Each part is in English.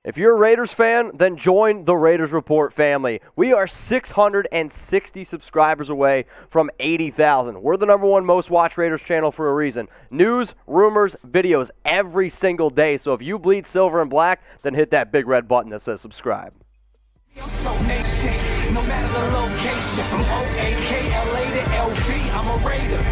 If you're a Raiders fan, then join the Raiders Report family. We are 660 subscribers away from 80,000. We're the #1 most watched Raiders channel for a reason. News, rumors, videos every single day. So if you bleed silver and black, then hit that big red button that says subscribe. No matter the location, from O-A-K-L-A to L-B, I'm a Raider.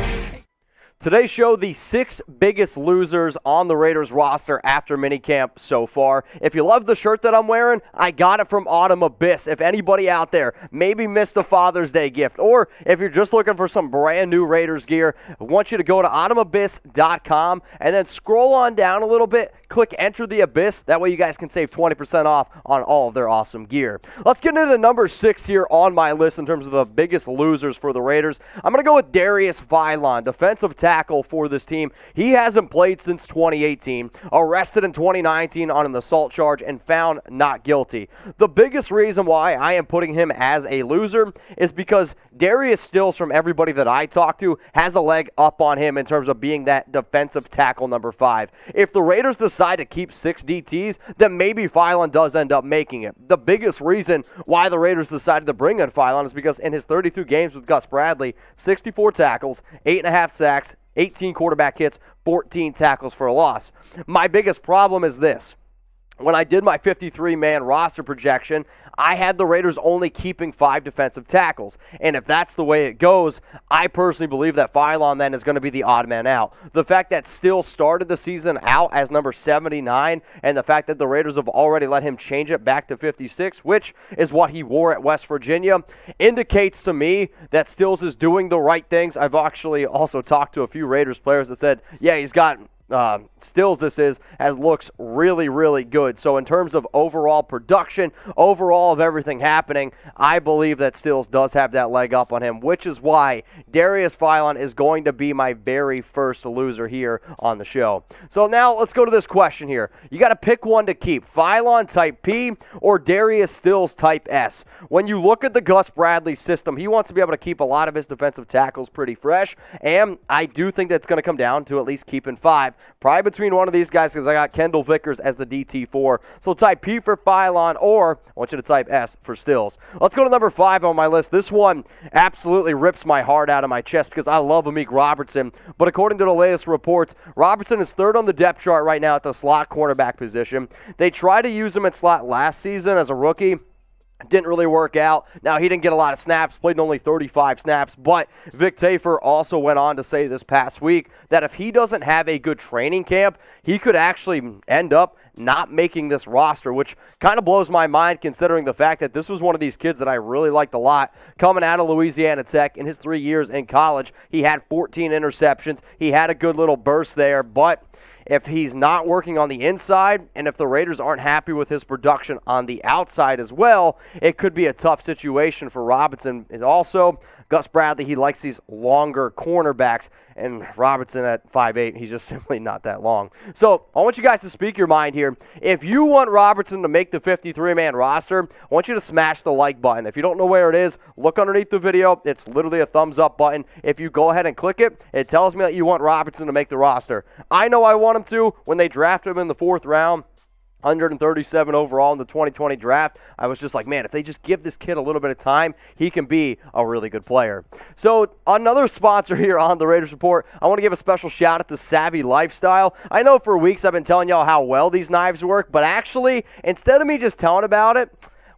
Today's show, the 6 biggest losers on the Raiders roster after minicamp so far. If you love the shirt that I'm wearing, I got it from Autumn Abyss. If anybody out there maybe missed a Father's Day gift, or if you're just looking for some brand new Raiders gear, I want you to go to autumnabyss.com and then scroll on down a little bit, click Enter the Abyss. That way you guys can save 20% off on all of their awesome gear. Let's get into number 6 here on my list in terms of the biggest losers for the Raiders. I'm going to go with Darious Philon, defensive tackle for this team. He hasn't played since 2018, arrested in 2019 on an assault charge and found not guilty. The biggest reason why I am putting him as a loser is because Darius Stills, from everybody that I talk to, has a leg up on him in terms of being that defensive tackle number 5. If the Raiders decide to keep 6 DTs, then maybe Philon does end up making it. The biggest reason why the Raiders decided to bring in Philon is because in his 32 games with Gus Bradley, 64 tackles, 8.5 sacks, 18 quarterback hits, 14 tackles for a loss. My biggest problem is this. When I did my 53-man roster projection, I had the Raiders only keeping 5 defensive tackles. And if that's the way it goes, I personally believe that Philon then is going to be the odd man out. The fact that Stills started the season out as number 79, and the fact that the Raiders have already let him change it back to 56, which is what he wore at West Virginia, indicates to me that Stills is doing the right things. I've actually also talked to a few Raiders players that said, yeah, he's got Stills looks really, really good. So in terms of overall production, overall of everything happening, I believe that Stills does have that leg up on him, which is why Darious Philon is going to be my very first loser here on the show. So now let's go to this question here. You got to pick one to keep, Philon type P or Darius Stills type S. When you look at the Gus Bradley system, he wants to be able to keep a lot of his defensive tackles pretty fresh, and I do think that's going to come down to at least keeping 5. Probably between one of these guys, because I got Kendall Vickers as the DT4. So type P for Philon, or I want you to type S for Stills. Let's go to number 5 on my list. This one absolutely rips my heart out of my chest because I love Amik Robertson. But according to the latest reports, Robertson is 3rd on the depth chart right now at the slot cornerback position. They tried to use him at slot last season as a rookie. Didn't really work out. Now, he didn't get a lot of snaps, played only 35 snaps, but Vic Tafur also went on to say this past week that if he doesn't have a good training camp, he could actually end up not making this roster, which kind of blows my mind considering the fact that this was one of these kids that I really liked a lot. Coming out of Louisiana Tech in his 3 years in college, he had 14 interceptions. He had a good little burst there, but if he's not working on the inside, and if the Raiders aren't happy with his production on the outside as well, it could be a tough situation for Robinson. And also, Gus Bradley, he likes these longer cornerbacks, and Robertson at 5'8", he's just simply not that long. So I want you guys to speak your mind here. If you want Robertson to make the 53-man roster, I want you to smash the like button. If you don't know where it is, look underneath the video. It's literally a thumbs up button. If you go ahead and click it, it tells me that you want Robertson to make the roster. I know I want him to. When they drafted him in the 4th round, 137 overall in the 2020 draft, I was just like, man, if they just give this kid a little bit of time, he can be a really good player. So another sponsor here on the Raiders Report, I want to give a special shout out to Savvy Lifestyle. I know for weeks I've been telling y'all how well these knives work, but actually, instead of me just telling about it,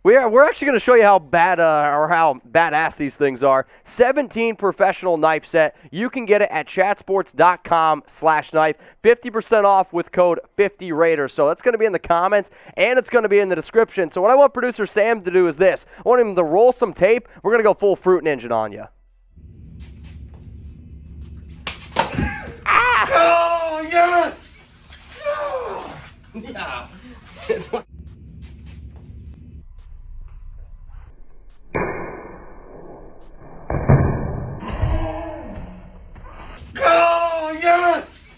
we're actually going to show you how bad or how badass these things are. 17 professional knife set. You can get it at chatsports.com/knife. 50% off with code 50Raiders. So that's going to be in the comments and it's going to be in the description. So what I want producer Sam to do is this. I want him to roll some tape. We're going to go full Fruit Ninja on you. Ah! Oh, yes! Oh. Yeah. Oh, yes!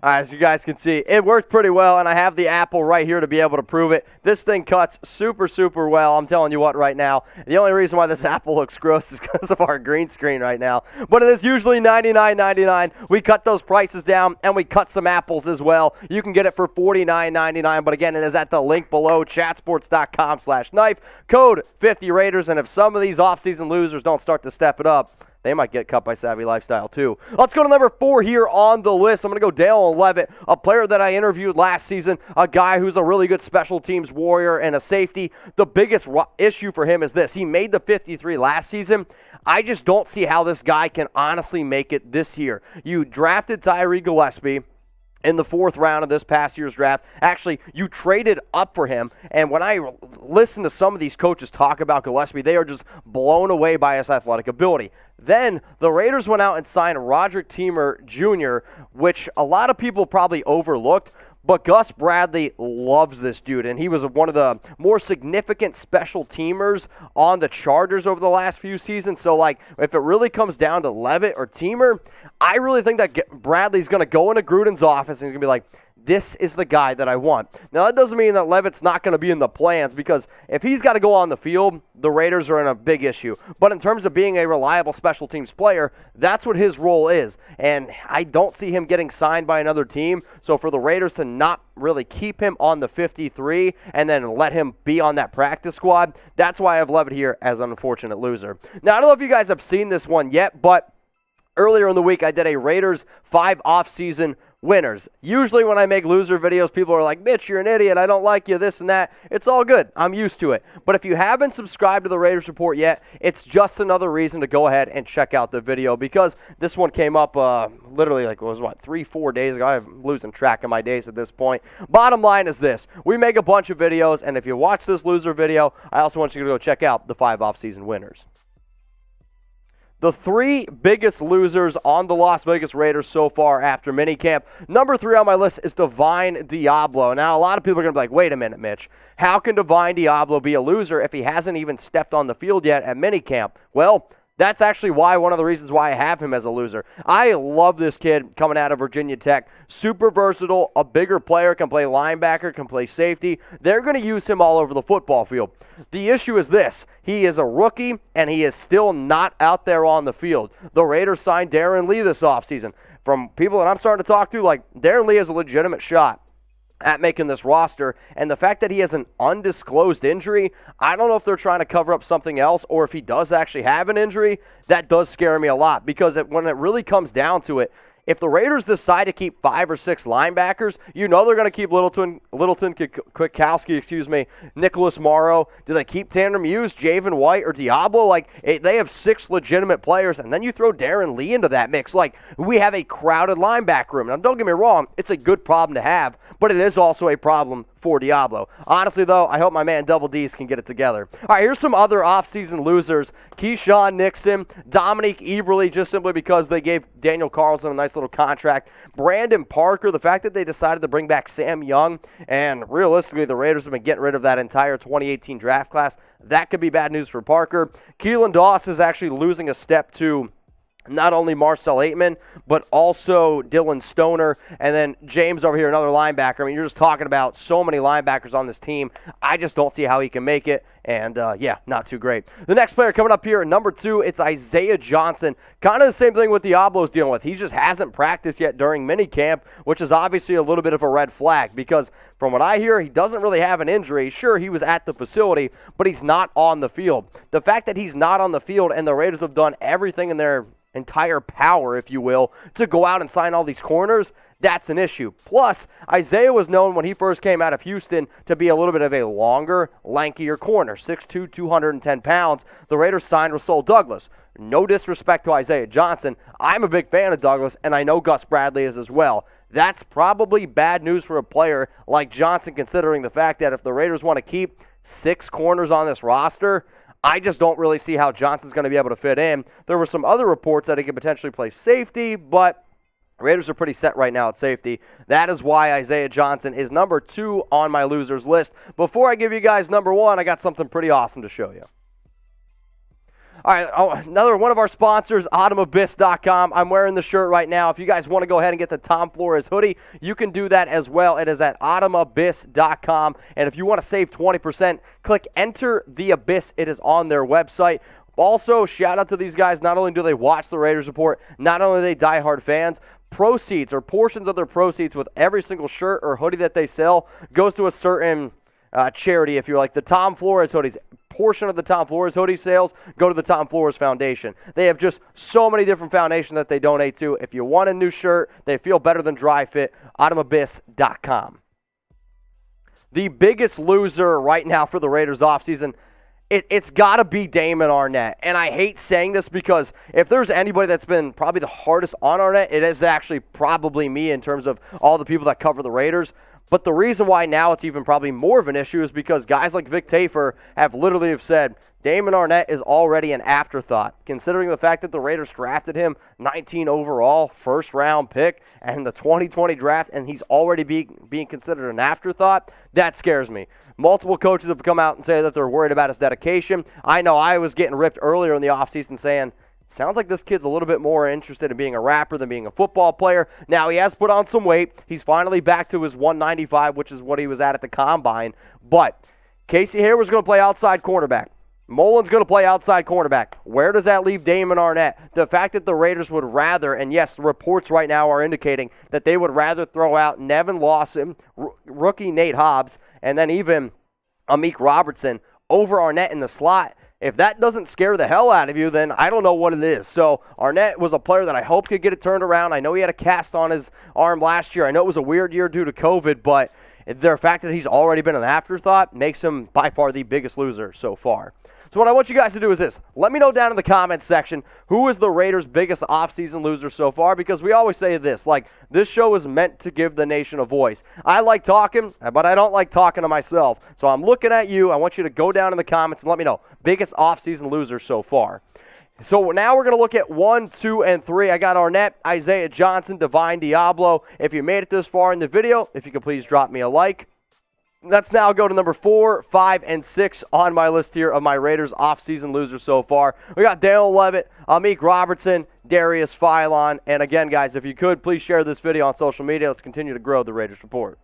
As you guys can see, it worked pretty well, and I have the Apple right here to be able to prove it. This thing cuts super, super well. I'm telling you what right now. The only reason why this Apple looks gross is because of our green screen right now. But it is usually $99.99. We cut those prices down, and we cut some apples as well. You can get it for $49.99, but again, it is at the link below, chatsports.com/knife. Code 50Raiders, and if some of these offseason losers don't start to step it up, they might get cut by Savvy Lifestyle too. Let's go to number 4 here on the list. I'm going to go Dallin Leavitt, a player that I interviewed last season, a guy who's a really good special teams warrior and a safety. The biggest issue for him is this. He made the 53 last season. I just don't see how this guy can honestly make it this year. You drafted Tyree Gillespie in the 4th round of this past year's draft. Actually, you traded up for him, and when I listen to some of these coaches talk about Gillespie, they are just blown away by his athletic ability. Then the Raiders went out and signed Roderick Teamer Jr., which a lot of people probably overlooked, but Gus Bradley loves this dude, and he was one of the more significant special teamers on the Chargers over the last few seasons. So, if it really comes down to Leavitt or Teamer, I really think that Bradley's going to go into Gruden's office and he's going to be like, this is the guy that I want. Now, that doesn't mean that Leavitt's not going to be in the plans, because if he's got to go on the field, the Raiders are in a big issue. But in terms of being a reliable special teams player, that's what his role is. And I don't see him getting signed by another team. So for the Raiders to not really keep him on the 53 and then let him be on that practice squad, that's why I have Leavitt here as an unfortunate loser. Now, I don't know if you guys have seen this one yet, but earlier in the week, I did a Raiders 5 offseason winners. Usually when I make loser videos, people are like, Mitch, you're an idiot. I don't like you, this and that. It's all good. I'm used to it. But if you haven't subscribed to the Raiders Report yet, it's just another reason to go ahead and check out the video, because this one came up literally 3-4 days ago. I'm losing track of my days at this point. Bottom line is this. We make a bunch of videos, and if you watch this loser video, I also want you to go check out the 5 offseason winners. The 3 biggest losers on the Las Vegas Raiders so far after minicamp. Number 3 on my list is Divine Deablo. Now, a lot of people are going to be like, wait a minute, Mitch. How can Divine Deablo be a loser if he hasn't even stepped on the field yet at minicamp? Well, that's actually one of the reasons why I have him as a loser. I love this kid coming out of Virginia Tech. Super versatile, a bigger player, can play linebacker, can play safety. They're going to use him all over the football field. The issue is this. He is a rookie, and he is still not out there on the field. The Raiders signed Dallin Leavitt this offseason. From people that I'm starting to talk to, Dallin Leavitt has a legitimate shot at making this roster, and the fact that he has an undisclosed injury, I don't know if they're trying to cover up something else, or if he does actually have an injury. That does scare me a lot, because when it really comes down to it, if the Raiders decide to keep 5 or 6 linebackers, they're going to keep Littleton, Kwiatkowski, Nicholas Morrow. Do they keep Tanner Muse, Javen White, or Deablo? They have 6 legitimate players, and then you throw Darren Lee into that mix. We have a crowded linebacker room. Now, don't get me wrong, it's a good problem to have, but it is also a problem for Deablo. Honestly, though, I hope my man Double D's can get it together. All right, here's some other offseason losers. Keisean Nixon, Dominik Eberle, just simply because they gave Daniel Carlson a nice little contract. Brandon Parker, the fact that they decided to bring back Sam Young, and realistically, the Raiders have been getting rid of that entire 2018 draft class. That could be bad news for Parker. Keelan Doss is actually losing a step to not only Marcel Aitman, but also Dylan Stoner, and then James over here, another linebacker. I mean, you're just talking about so many linebackers on this team. I just don't see how he can make it, and not too great. The next player coming up here at number 2, it's Isaiah Johnson. Kind of the same thing what Diablo's dealing with. He just hasn't practiced yet during minicamp, which is obviously a little bit of a red flag, because from what I hear, he doesn't really have an injury. Sure, he was at the facility, but he's not on the field. The fact that he's not on the field, and the Raiders have done everything in their entire power, if you will, to go out and sign all these corners, that's an issue. Plus, Isaiah was known when he first came out of Houston to be a little bit of a longer, lankier corner, 6'2", 210 pounds. The Raiders signed Rasul Douglas. No disrespect to Isaiah Johnson. I'm a big fan of Douglas, and I know Gus Bradley is as well. That's probably bad news for a player like Johnson, considering the fact that if the Raiders want to keep 6 corners on this roster, I just don't really see how Johnson's going to be able to fit in. There were some other reports that he could potentially play safety, but Raiders are pretty set right now at safety. That is why Isaiah Johnson is number 2 on my losers list. Before I give you guys number 1, I got something pretty awesome to show you. All right, another one of our sponsors, AutumnAbyss.com. I'm wearing the shirt right now. If you guys want to go ahead and get the Tom Flores hoodie, you can do that as well. It is at AutumnAbyss.com. And if you want to save 20%, click Enter the Abyss. It is on their website. Also, shout out to these guys. Not only do they watch the Raiders Report, not only are they diehard fans, proceeds or portions of their proceeds with every single shirt or hoodie that they sell goes to a certain charity, if you like. The Tom Flores hoodies, portion of the Tom Flores hoodie sales go to the Tom Flores Foundation. They have just so many different foundations that they donate to. If you want a new shirt, they feel better than dry fit, AutumnAbyss.com. The biggest loser right now for the Raiders offseason, it's got to be Damon Arnette. And I hate saying this because if there's anybody that's been probably the hardest on Arnette, it is actually probably me in terms of all the people that cover the Raiders. But the reason why now it's even probably more of an issue is because guys like Vic Tafur have literally said Damon Arnette is already an afterthought, considering the fact that the Raiders drafted him 19 overall, first-round pick, and the 2020 draft, and he's already being considered an afterthought. That scares me. Multiple coaches have come out and said that they're worried about his dedication. I know I was getting ripped earlier in the offseason saying, sounds like this kid's a little bit more interested in being a rapper than being a football player. Now, he has put on some weight. He's finally back to his 195, which is what he was at the Combine. But Casey Hayward's going to play outside cornerback. Mullen's going to play outside cornerback. Where does that leave Damon Arnette? The fact that the Raiders would rather, and yes, the reports right now are indicating that they would rather throw out Nevin Lawson, rookie Nate Hobbs, and then even Amik Robertson over Arnette in the slot. If that doesn't scare the hell out of you, then I don't know what it is. So Arnette was a player that I hope could get it turned around. I know he had a cast on his arm last year. I know it was a weird year due to COVID, but the fact that he's already been an afterthought makes him by far the biggest loser so far. So what I want you guys to do is this. Let me know down in the comments section who is the Raiders' biggest offseason loser so far, because we always say this, like, this show is meant to give the nation a voice. I like talking, but I don't like talking to myself. So I'm looking at you. I want you to go down in the comments and let me know. Biggest offseason loser so far. So now we're going to look at 1, 2, and 3. I got Arnette, Isaiah Johnson, Divine Deablo. If you made it this far in the video, if you could please drop me a like. Let's now go to number 4, 5, and 6 on my list here of my Raiders offseason losers so far. We got Dallin Leavitt, Amik Robertson, Darious Philon. And again, guys, if you could, please share this video on social media. Let's continue to grow the Raiders Report.